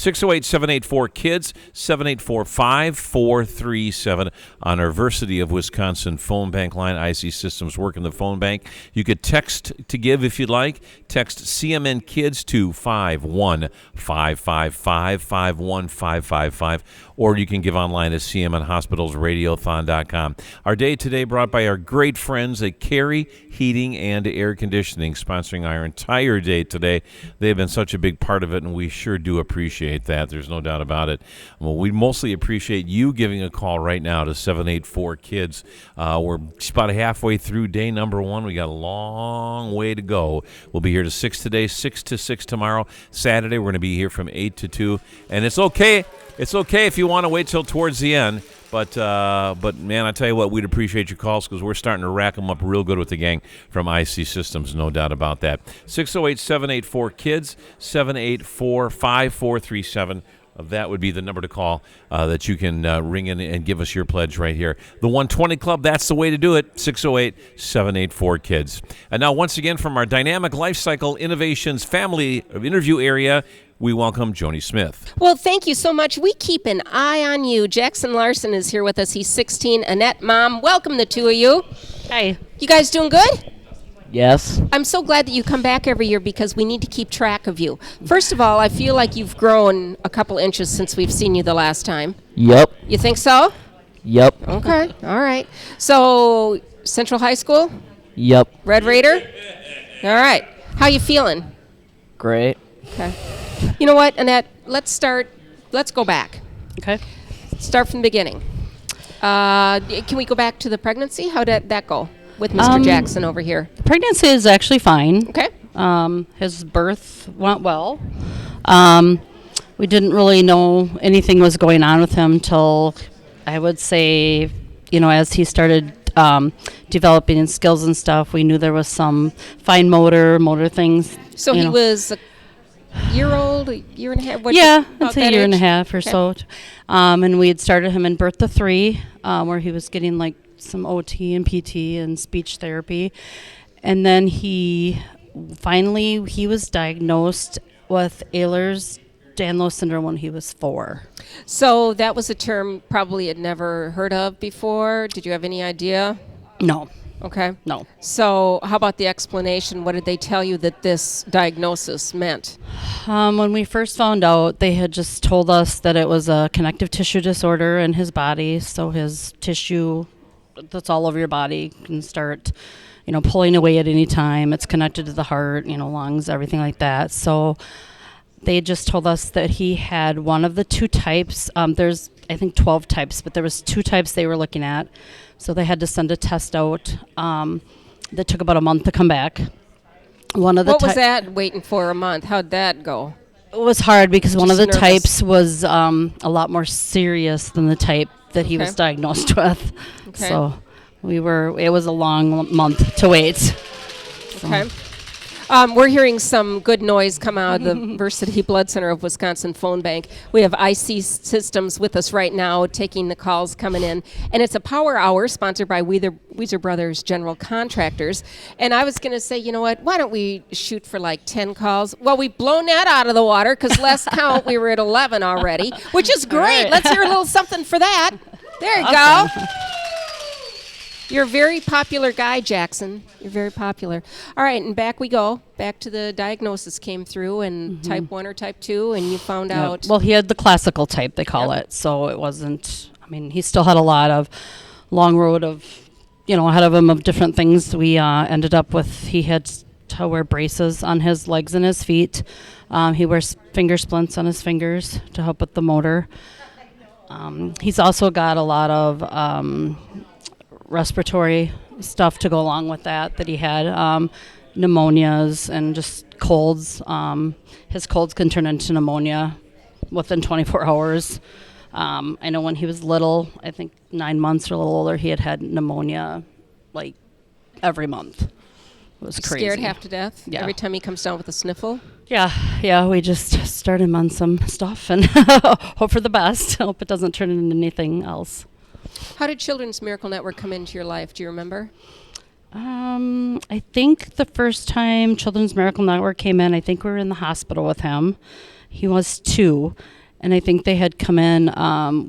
608-784-KIDS, 784-5437 on our Versity of Wisconsin phone bank line. IC Systems working the phone bank. You could text to give if you'd like. Text CMN Kids to 51555, 51555, or you can give online at cmnhospitalsradiothon.com. Our day today brought by our great friends at Carey Heating and Air Conditioning, sponsoring our entire day today. They've been such a big part of it, and we sure do appreciate that. There's no doubt about it. Well, we mostly appreciate you giving a call right now to 784-KIDS. We're just about halfway through day number 1. We got a long way to go. We'll be here to 6 today, 6 to 6 tomorrow. Saturday, we're going to be here from 8 to 2. And it's okay. It's okay if you want to wait till towards the end. But man, I tell you what, we'd appreciate your calls because we're starting to rack them up real good with the gang from IC Systems, no doubt about that. 608-784-KIDS, 784-5437. That would be the number to call that you can ring in and give us your pledge right here. The 120 Club, that's the way to do it, 608-784-KIDS. And now, once again, from our Dynamic Life Cycle Innovations family interview area, we welcome Joni Smith. Well, thank you so much. We keep an eye on you. Jackson Larson is here with us. He's 16. Annette, Mom, welcome the two of you. Hi. You guys doing good? Yes. I'm so glad that you come back every year because we need to keep track of you. First of all, I feel like you've grown a couple inches since we've seen you the last time. Yep. You think so? Yep. Okay. All right. So, Central High School? Yep. Red Raider? All right. How you feeling? Great. Okay. You know what, Annette? Let's go back. Okay. Start from the beginning. Can we go back to the pregnancy? How did that go with Mr. Jackson over here? The pregnancy is actually fine. Okay. His birth went well. We didn't really know anything was going on with him till, I would say, as he started developing in skills and stuff, we knew there was some fine motor things. So he was a year old, a year and a half? It's a year and a half or so. And we had started him in birth to 3, where he was getting like some OT and PT and speech therapy. And then he was diagnosed with Ehlers-Danlos syndrome when he was 4. So that was a term probably had never heard of before. Did you have any idea? No. Okay. No. So how about the explanation? What did they tell you that this diagnosis meant? When we first found out, they had just told us that it was a connective tissue disorder in his body. So his tissue that's all over your body can start, pulling away at any time. It's connected to the heart, lungs, everything like that. So they just told us that he had one of the 2 types. There's, I think, 12 types, but there was 2 types they were looking at. So they had to send a test out that took about a month to come back. What was that waiting for a month? How'd that go? It was hard because one of the nervous. types was a lot more serious than the type that he was diagnosed with. Okay. So it was a long month to wait. So. Okay. We're hearing some good noise come out of the Versity Blood Center of Wisconsin phone bank. We have IC Systems with us right now, taking the calls coming in. And it's a power hour sponsored by Weezer Brothers General Contractors. And I was going to say, you know what, why don't we shoot for like 10 calls? Well, we've blown that out of the water because last count we were at 11 already, which is great. Right. Let's hear a little something for that. There you go. You're a very popular guy, Jackson. You're very popular. All right, and back we go. Back to the diagnosis came through, and type 1 or type 2, and you found out. Well, he had the classical type, they call it. So it wasn't, he still had a lot of long road of, ahead of him of different things. We ended up with, he had to wear braces on his legs and his feet. He wears finger splints on his fingers to help with the motor. He's also got a lot of respiratory stuff to go along with that he had, pneumonias and just colds. His colds can turn into pneumonia within 24 hours. I know when he was little, I think 9 months or a little older, he had pneumonia like every month. It was crazy. Scared half to death? Yeah. Every time he comes down with a sniffle? Yeah, we just start him on some stuff and hope for the best. Hope it doesn't turn into anything else. How did Children's Miracle Network come into your life? Do you remember? I think the first time Children's Miracle Network came in, I think we were in the hospital with him. He was 2. And I think they had come in,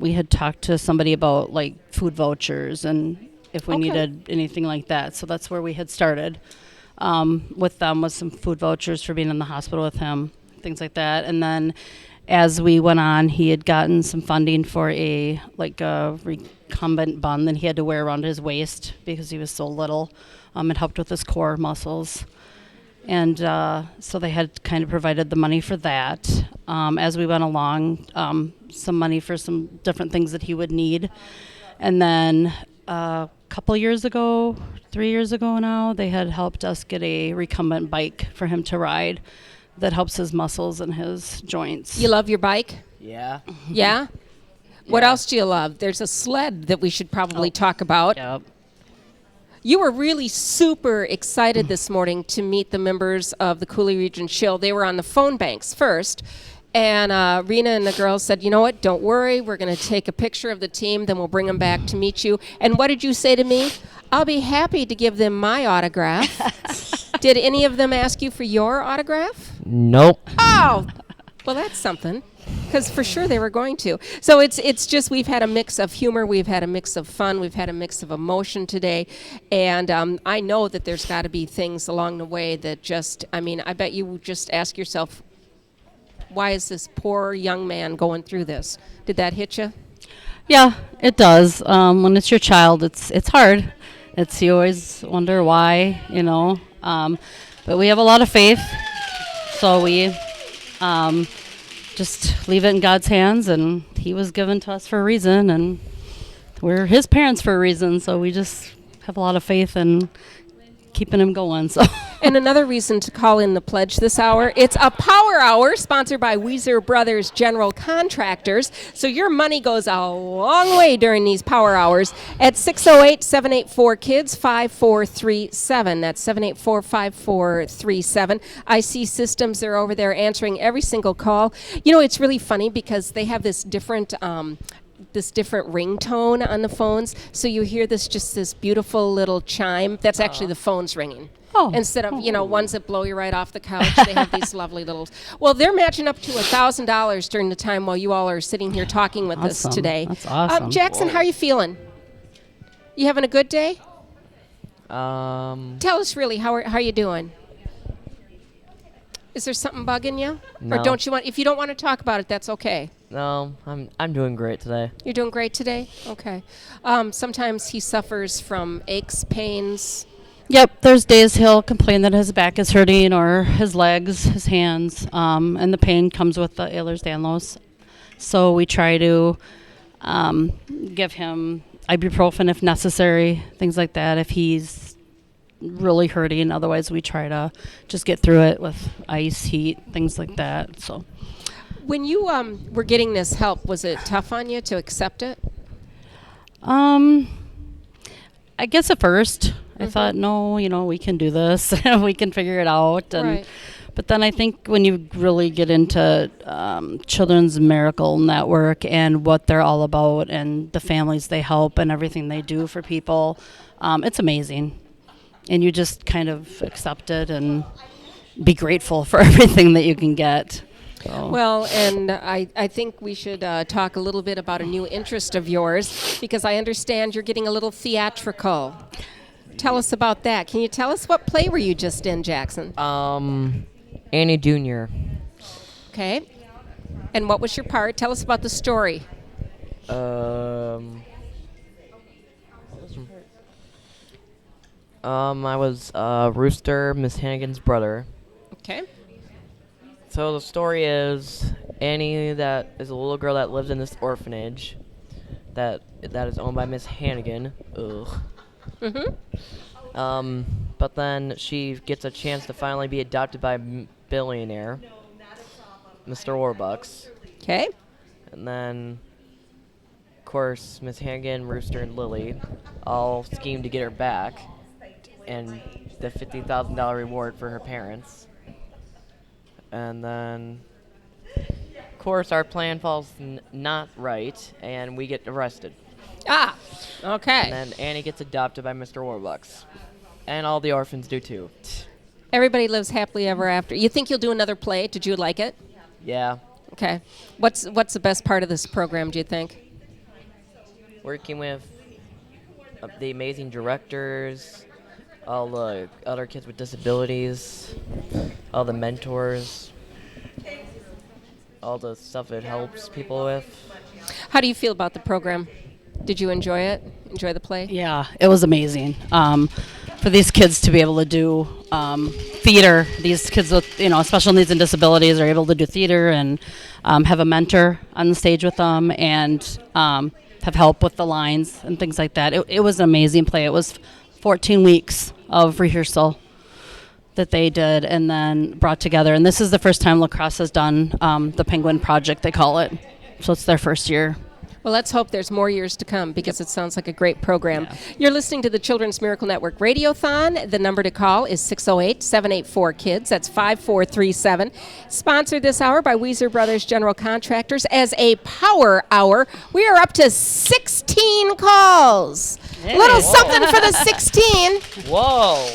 we had talked to somebody about like food vouchers and if we Okay. needed anything like that. So that's where we had started with them, with some food vouchers for being in the hospital with him, things like that. And then as we went on, he had gotten some funding for a recumbent bun that he had to wear around his waist because he was so little. It helped with his core muscles. And so they had kind of provided the money for that. As we went along, some money for some different things that he would need. And then a couple years ago, 3 years ago now, they had helped us get a recumbent bike for him to ride that helps his muscles and his joints. You love your bike? Yeah. Yeah? What Yeah. else do you love? There's a sled that we should probably talk about. Yep. You were really super excited this morning to meet the members of the Cooley Region Shield. They were on the phone banks first. And Rena and the girls said, you know what, don't worry. We're going to take a picture of the team, then we'll bring them back to meet you. And what did you say to me? I'll be happy to give them my autograph. Did any of them ask you for your autograph? Nope. Oh, well, that's something. Because for sure they were going to. So it's just we've had a mix of humor, we've had a mix of fun, we've had a mix of emotion today. And I know that there's got to be things along the way that just, I mean, I bet you just ask yourself, why is this poor young man going through this? Did that hit you? Yeah, it does. When it's your child, it's hard. You always wonder why, you know. But we have a lot of faith, so we just leave it in God's hands, and he was given to us for a reason, and we're his parents for a reason, so we just have a lot of faith in keeping him going. So. And another reason to call in the pledge this hour, it's a power hour sponsored by Weezer Brothers General Contractors. So your money goes a long way during these power hours at 608-784-KIDS 5437. That's 784-5437. IC Systems are over there answering every single call. You know, it's really funny because they have this different ringtone on the phones. So you hear this beautiful little chime. That's actually the phone's ringing. Oh. Instead of, ones that blow you right off the couch, they have these lovely little. Well, they're matching up to $1,000 during the time while you all are sitting here talking with us Awesome. today. That's awesome. Jackson, how are you feeling? You having a good day? Um, Tell us really, how are you doing? Is there something bugging you? Or No. don't you want, if you don't want to talk about it, that's okay. no, I'm doing great today. You're doing great today? Okay. Sometimes he suffers from aches, pains. Yep, there's days he'll complain that his back is hurting or his legs, his hands, and the pain comes with the Ehlers-Danlos. So we try to give him ibuprofen if necessary, things like that, if he's really hurting. Otherwise, we try to just get through it with ice, heat, things like that. So, When you were getting this help, was it tough on you to accept it? I guess at first I thought, no, we can do this. We can figure it out. And Right. But then I think when you really get into Children's Miracle Network and what they're all about and the families they help and everything they do for people, it's amazing. And you just kind of accept it and be grateful for everything that you can get. So. Well, and I think we should talk a little bit about a new interest of yours, because I understand you're getting a little theatrical. Tell us about that. Can you tell us what play were you just in, Jackson? Annie Jr. Okay. And what was your part? Tell us about the story. I was Rooster, Miss Hannigan's brother. Okay. So the story is Annie, that is a little girl that lives in this orphanage that is owned by Miss Hannigan. Ugh. Mm-hmm. But then she gets a chance to finally be adopted by a billionaire, Mr. Warbucks. Okay. And then, of course, Miss Hannigan, Rooster, and Lily all scheme to get her back, and the $50,000 reward for her parents. And then, of course, our plan falls not right, and we get arrested. Ah, okay. And then Annie gets adopted by Mr. Warbucks. And all the orphans do too. Everybody lives happily ever after. You think you'll do another play? Did you like it? Yeah. Okay. What's the best part of this program, do you think? Working with the amazing directors, all the other kids with disabilities, all the mentors, all the stuff it helps people with. How do you feel about the program? Did you enjoy it? Enjoy the play? Yeah, it was amazing. For these kids to be able to do theater, these kids with special needs and disabilities are able to do theater and have a mentor on the stage with them and have help with the lines and things like that. It was an amazing play. It was 14 weeks of rehearsal that they did and then brought together. And this is the first time Lacrosse has done the Penguin Project, they call it. So it's their first year. Well, let's hope there's more years to come because it sounds like a great program. Yeah. You're listening to the Children's Miracle Network Radiothon. The number to call is 608-784-KIDS. That's 5437. Sponsored this hour by Weezer Brothers General Contractors as a power hour. We are up to 16 calls. Hey. Little something for the 16. Whoa.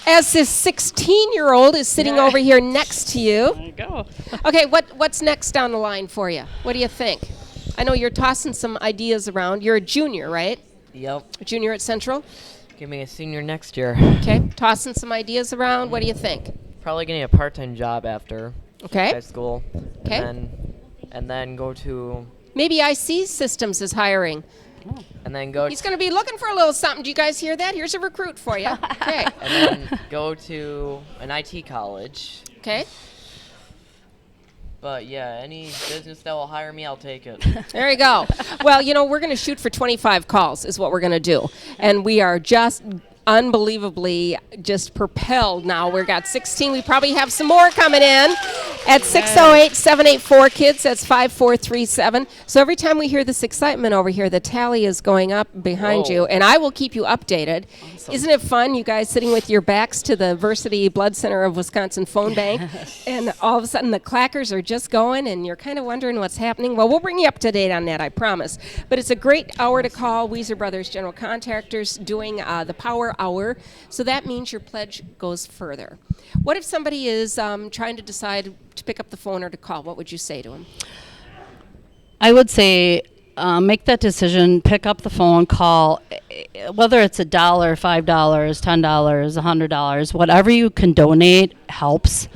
As this 16-year-old is sitting over here next to you. There you go. Okay, what's next down the line for you? What do you think? I know you're tossing some ideas around. You're a junior, right? Yep. A junior at Central? Give me a senior next year. Okay, tossing some ideas around. What do you think? Probably getting a part-time job after high school. Okay. And then go to... Maybe IC Systems is hiring. And then go... He's going to be looking for a little something. Do you guys hear that? Here's a recruit for you. Okay. And then go to an IT college. Okay. But yeah, any business that will hire me, I'll take it. There you go. Well, we're going to shoot for 25 calls is what we're going to do. And we are just unbelievably just propelled now. We've got 16. We probably have some more coming in at 608-784-KIDS. That's 5437. So every time we hear this excitement over here, the tally is going up behind you, and I will keep you updated. Awesome. Isn't it fun, you guys sitting with your backs to the Versity Blood Center of Wisconsin phone bank, and all of a sudden the clackers are just going, and you're kind of wondering what's happening? Well, we'll bring you up to date on that, I promise. But it's a great hour to call. Weezer Brothers General Contractors doing the Power Hour, so that means your pledge goes further. What if somebody is trying to decide to pick up the phone or to call? What would you say to them? I would say make that decision, pick up the phone, call, whether it's $1, $5, $10, $100, whatever you can donate helps.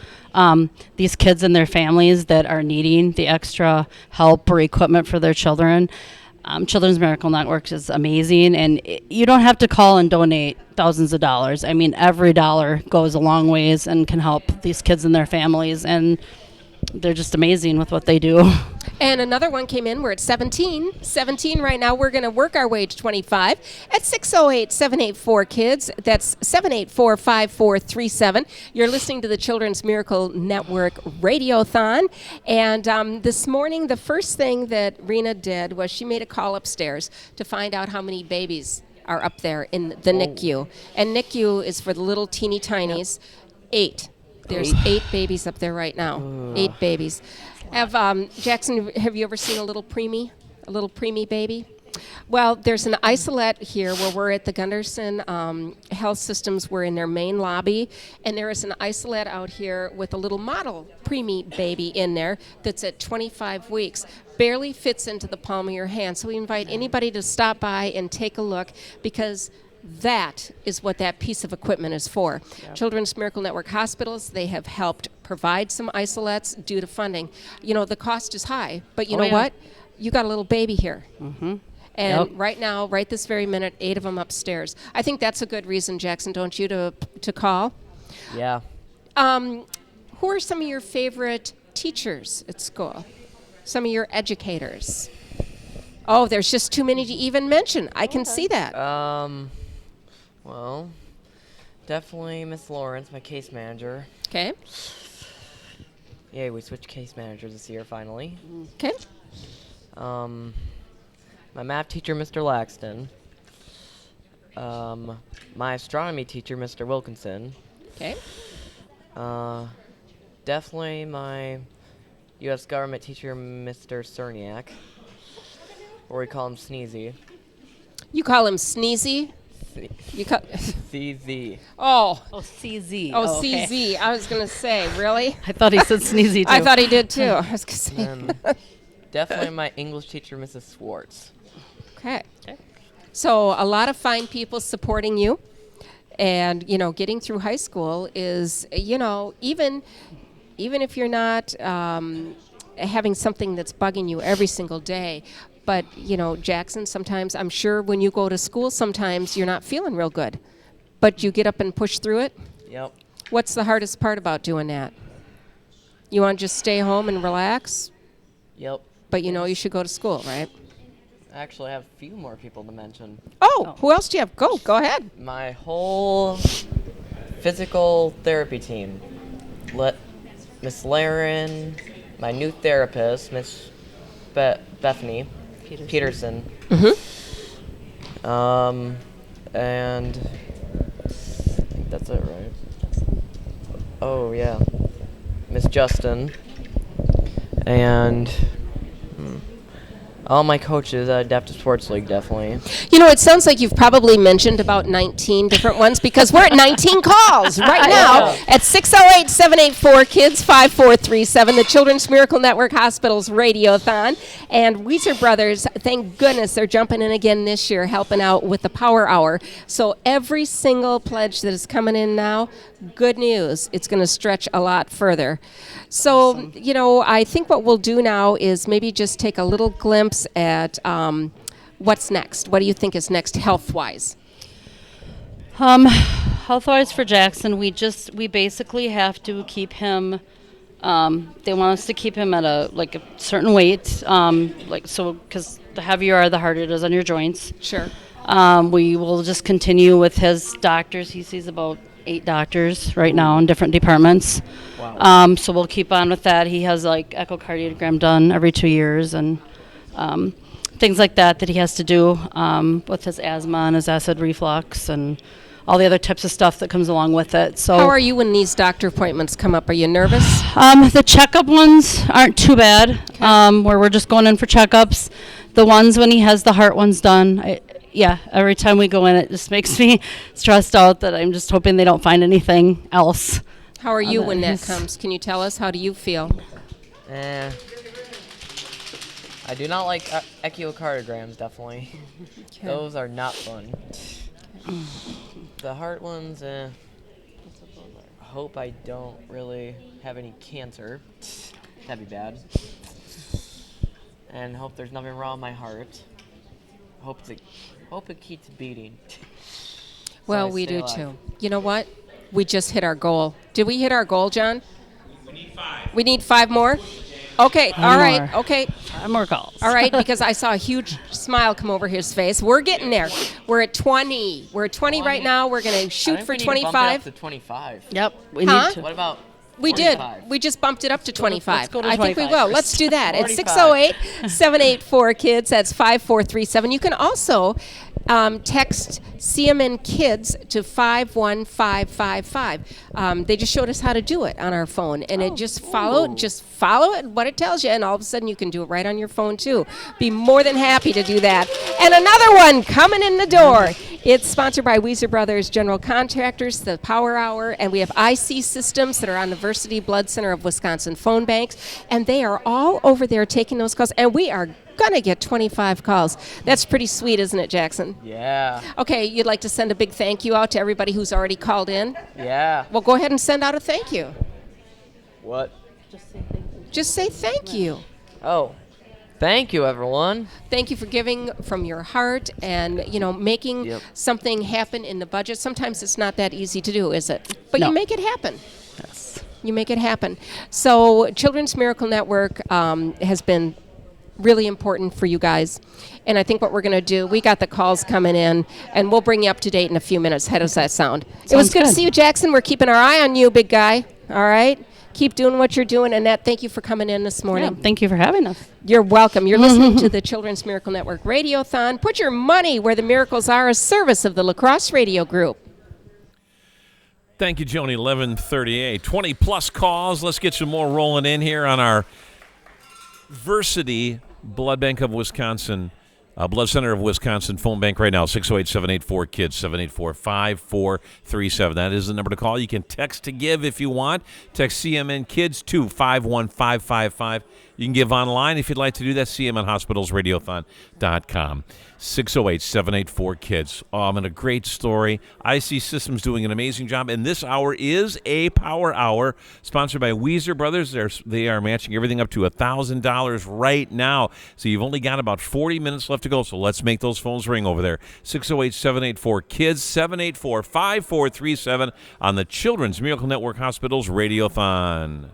These kids and their families that are needing the extra help or equipment for their children. Children's Miracle Network is amazing, and you don't have to call and donate thousands of dollars. I mean, every dollar goes a long ways and can help these kids and their families, and they're just amazing with what they do. And another one came in. We're at 17. 17 right now. We're going to work our way to 25 at 608-784-KIDS. That's 784-5437. You're listening to the Children's Miracle Network Radiothon. And this morning, the first thing that Rena did was she made a call upstairs to find out how many babies are up there in the NICU. And NICU is for the little teeny tinies. 8. There's 8 babies up there right now. 8 babies. Jackson, have you ever seen a little preemie baby? Well, there's an isolette here where we're at the Gunderson Health Systems. We're in their main lobby, and there is an isolette out here with a little model preemie baby in there that's at 25 weeks. Barely fits into the palm of your hand. So we invite anybody to stop by and take a look, because that is what that piece of equipment is for. Yep. Children's Miracle Network hospitals, they have helped provide some isolettes due to funding. The cost is high, but you know what? You got a little baby here. Mm-hmm. And right now, right this very minute, 8 of them upstairs. I think that's a good reason, Jackson, don't you, to call? Yeah. Who are some of your favorite teachers at school? Some of your educators? Oh, there's just too many to even mention. I can see that. Well, definitely Miss Lawrence, my case manager. Okay. Yeah, we switched case managers this year, finally. Okay. My math teacher, Mr. Laxton. My astronomy teacher, Mr. Wilkinson. Okay. Definitely my U.S. government teacher, Mr. Cerniak. Or we call him Sneezy. You call him Sneezy? You cut. CZ. Oh. Oh, CZ. Oh, okay. CZ. I was gonna say, really? I thought he said sneezy too. I thought he did too. I was gonna say. Definitely my English teacher, Mrs. Schwartz. Okay. So a lot of fine people supporting you, and getting through high school is even if you're not having something that's bugging you every single day. But, Jackson, sometimes I'm sure when you go to school, sometimes you're not feeling real good. But you get up and push through it? Yep. What's the hardest part about doing that? You want to just stay home and relax? Yep. But you should go to school, right? I actually have a few more people to mention. Oh, who else do you have? Go ahead. My whole physical therapy team. Miss Laren, my new therapist, Miss Bethany Peterson. Mm-hmm. And I think that's it, right? Oh, yeah. Miss Justin. And all my coaches at Adaptive Sports League, definitely. It sounds like you've probably mentioned about 19 different ones because we're at 19 calls right now at 608-784-KIDS 5437, the Children's Miracle Network Hospital's Radiothon. And Weezer Brothers, thank goodness they're jumping in again this year, helping out with the Power Hour. So every single pledge that is coming in now, good news, it's going to stretch a lot further. So, I think what we'll do now is maybe just take a little glimpse at what's next. What do you think is next health-wise? Health-wise for Jackson, we basically have to keep him. They want us to keep him at a certain weight, because the heavier you are, the harder it is on your joints. Sure. We will just continue with his doctors. He sees about 8 doctors right now in different departments. Wow. So we'll keep on with that. He has echocardiogram done every 2 years and things like that he has to do with his asthma and his acid reflux and all the other types of stuff that comes along with it. So how are you when these doctor appointments come up? Are you nervous? The checkup ones aren't too bad, where we're just going in for checkups. The ones when he has the heart ones done, every time we go in, it just makes me stressed out that I'm just hoping they don't find anything else. How are you when that comes? Can you tell us? How do you feel? I do not like echocardiograms, definitely. Okay. Those are not fun. The heart ones, I hope I don't really have any cancer. That'd be bad. And hope there's nothing wrong with my heart. Hope it keeps beating. Well, we do too. You know what? We just hit our goal. Did we hit our goal, John? We need 5. We need 5 more? Okay, all right, more. okay. 5 more calls. All right, because I saw a huge smile come over his face. We're getting there. We're at 20. We're at 20 right now. We're going to shoot for 25. Bump it up to 25. Yep. We Huh? need to. What about We 45? did. We just bumped it up to 25. let's go to I think we 25 will. first. Let's do that. At 45. 608-784-KIDS. That's 5437. You can also text CMN Kids to 51555. They just showed us how to do it on our phone, and it just follow it what it tells you, and all of a sudden you can do it right on your phone too. Be more than happy to do that. And another one coming in the door. It's sponsored by Weezer Brothers General Contractors, the Power Hour, and we have IC Systems that are on the Versity Blood Center of Wisconsin phone banks, and they are all over there taking those calls, and we are gonna get 25 calls. That's pretty sweet, isn't it, Jackson? Yeah. Okay, you'd like to send a big thank you out to everybody who's already called in? Yeah. Well, go ahead and send out a thank you. What? Just say thank you. Oh. Thank you, everyone. Thank you for giving from your heart and, making something happen in the budget. Sometimes it's not that easy to do, is it? But No. you make it happen. Yes. You make it happen. So Children's Miracle Network has been really important for you guys. And I think what we're going to do, we got the calls coming in, and we'll bring you up to date in a few minutes. How does that sound? It was good to good. see you, Jackson. We're keeping our eye on you, big guy. All right? Keep doing what you're doing. Annette, thank you for coming in this morning. Yeah, thank you for having us. You're welcome. You're listening to the Children's Miracle Network Radiothon. Put your money where the miracles are, a service of the La Crosse Radio Group. Thank you, Joni. 11:38. 20-plus calls. Let's get some more rolling in here on our Versity Blood Bank of Wisconsin Blood Center of Wisconsin phone bank right now, 608-784-KIDS, 784-5437. That is the number to call. You can text to give if you want. Text CMN Kids to 51555. You can give online if you'd like to do that, cmnhospitalsradiothon.com. 608-784-KIDS. And a great story. IC Systems doing an amazing job. And this hour is a power hour sponsored by Weezer Brothers. They are matching everything up to $1,000 right now. So you've only got about 40 minutes left to go. So let's make those phones ring over there. 608-784-KIDS, 784-5437 on the Children's Miracle Network Hospitals Radiothon.